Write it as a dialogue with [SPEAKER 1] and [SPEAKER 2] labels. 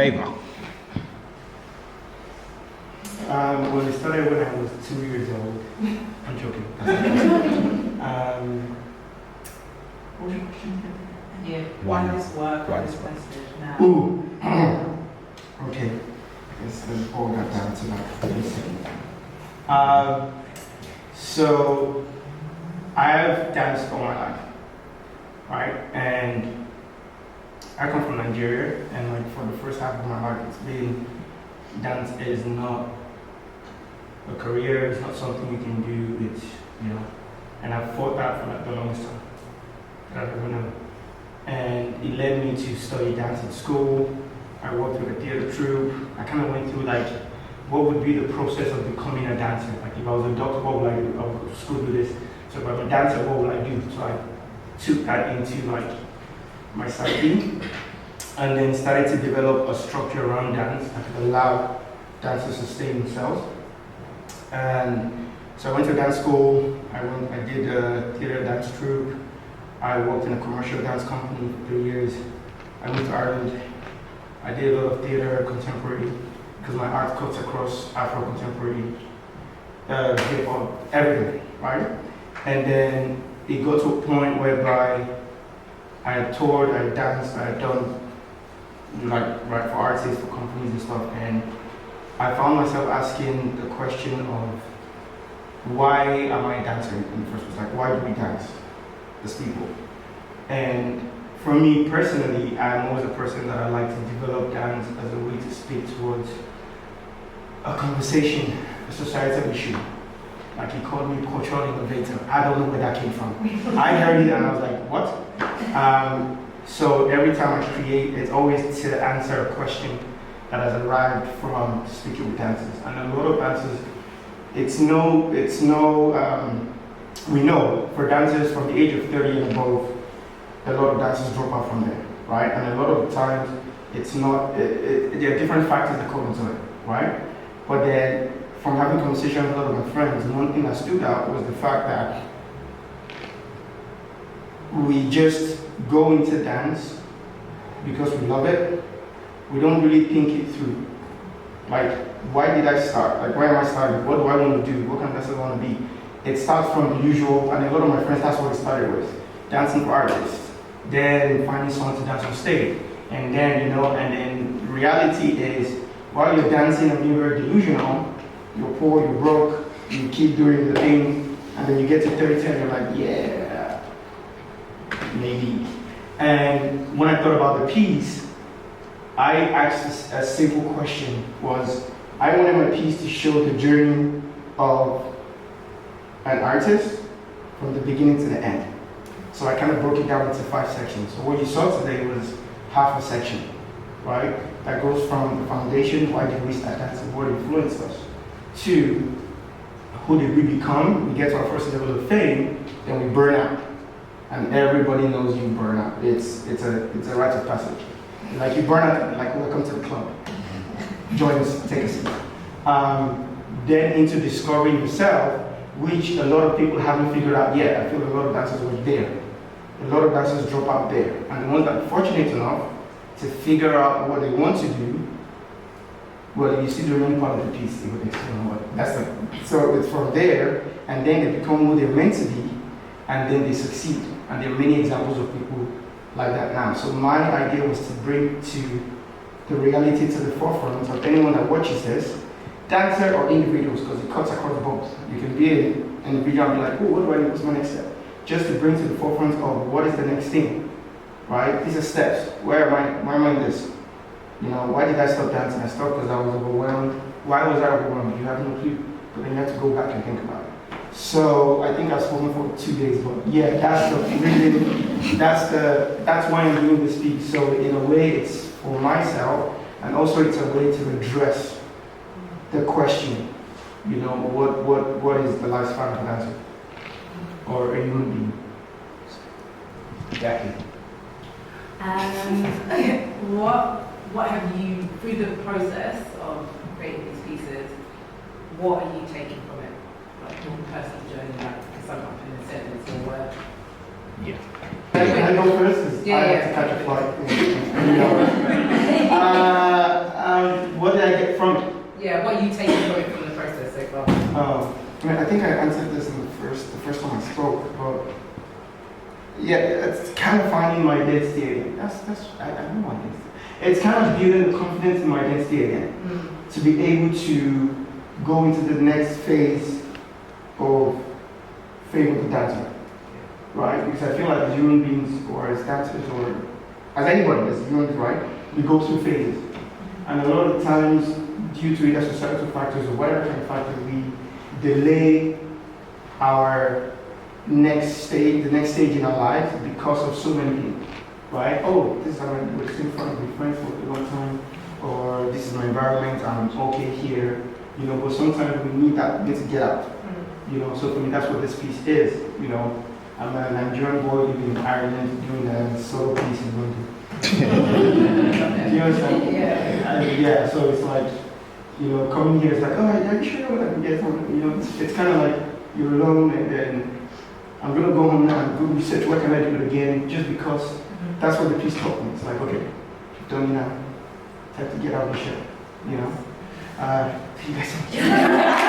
[SPEAKER 1] Favor.
[SPEAKER 2] Well, it started when I was 2 years old. I'm joking. What was your question?
[SPEAKER 3] Yeah. Why this work?
[SPEAKER 1] Why
[SPEAKER 3] Why
[SPEAKER 1] this
[SPEAKER 3] this
[SPEAKER 1] work?
[SPEAKER 3] message now?
[SPEAKER 2] Ooh. Okay. Let's boil that down to like a second. So I have danced all my life, right? And I come from Nigeria, and like for the first half of my life, it's been dance is not a career. It's not something you can do. It's and I've fought that for like the longest time that I've ever known. And it led me to study dance in school. I worked with a theater troupe. I kind of went through like what would be the process of becoming a dancer. Like if I was a doctor, what would I do? I would go to school do this. So if I'm a dancer, what would I do? So I took that into like my psyche, and then started to develop a structure around dance that could allow dancers to sustain themselves. And so I went to dance school. I did a theater dance troupe. I worked in a commercial dance company for 3 years. I moved to Ireland. I did a lot of theater, contemporary, because my art cuts across Afro contemporary, hip hop, everything, right? And then it got to a point whereby I had toured, I had danced, I had done like write for artists, for companies and stuff, and I found myself asking the question of why am I a dancer in the first place? Like, why do we dance as people? And for me personally, I'm always a person that I like to develop dance as a way to speak towards a conversation, a societal issue. Like he called me cultural innovator. I don't know where that came from. I heard it and I was like, what? So every time I create, it's always to answer a question that has arrived from speaking with dancers. And a lot of dancers, we know for dancers from the age of 30 and above, a lot of dancers drop out from there, right? And a lot of times, it's not, there are different factors that come into it, right? But then, from having conversations with a lot of my friends, one thing that stood out was the fact that we just go into dance because we love it. We don't really think it through. Like, why did I start? Like, why am I starting? What do I want to do? What kind of dancer do I want to be? It starts from the usual, and a lot of my friends, that's what it started with. Dancing for artists. Then finding someone to dance on stage. And then, and then reality is, while you're dancing and being very delusional, you're poor, you're broke, you keep doing the thing, and then you get to 30 and you're like, yeah, maybe. And when I thought about the piece, I asked a simple question was, I wanted my piece to show the journey of an artist from the beginning to the end. So I kind of broke it down into 5 sections. So what you saw today was half a section, right? That goes from the foundation, why did we start dancing, what influenced us, to who did we become, we get to our first level of fame, then we burn out. And everybody knows you burn out. It's a rite of passage. Like you burn out, like welcome to the club. Join us, take a seat. Then into discovering yourself, which a lot of people haven't figured out yet. I feel a lot of dancers were there. A lot of dancers drop out there. And the ones that are fortunate enough to figure out what they want to do, well, you see the remaining part of the piece, so it's from there, and then they become who they're meant to be, and then they succeed. And there are many examples of people like that now. So my idea was to bring to the reality to the forefront of anyone that watches this, dancer or individuals, because it cuts across both. You can be an individual and be like, oh, what do I do? What's my next step? Just to bring to the forefront of what is the next thing, right? These are steps. Where am I in this? Why did I stop dancing? I stopped because I was overwhelmed. Why was I overwhelmed? You have no clue. But then you have to go back and think about it. So I think I've spoken for 2 days, but yeah, that's why I'm doing this piece. So in a way, it's for myself, and also it's a way to address the question. What is the lifespan of a dancer or a human being? Jackie.
[SPEAKER 3] What have you, through the process of creating these pieces, what are you taking from it? Like your personal journey, like to sum up in a sentence or word?
[SPEAKER 2] Yeah. Can I go first? I have to catch a flight.
[SPEAKER 3] far.
[SPEAKER 2] I mean, I think I answered this in the first time I spoke, but yeah, it's kind of finding my identity again. I know my identity. It's kind of building the confidence in my identity again, to be able to go into the next phase of fame with the dancer, right? Because I feel like as human beings, or as dancers, or as anybody, as humans, right, we go through phases, and a lot of times, due to either societal factors or whatever kind of factors, we delay our next stage, the next stage in our lives, because of so many things, right? Oh, this is how we're still in front of my friends for a long time, or this is my environment, I'm okay here, you know. But sometimes we need that bit to get out, you know. So for me, that's what this piece is, you know. I'm a Nigerian boy living in Ireland, doing a solo piece in London. Do you understand? Yeah. So it's like, you know, coming here is like, oh, are you sure I can get something? You know, it's kind of like you're alone, and then I'm gonna go home now and go research what can I do again, just because that's what the piece taught me. It's like, okay, you've done me now. Time to get out of the ship, you know. Thank you guys so much.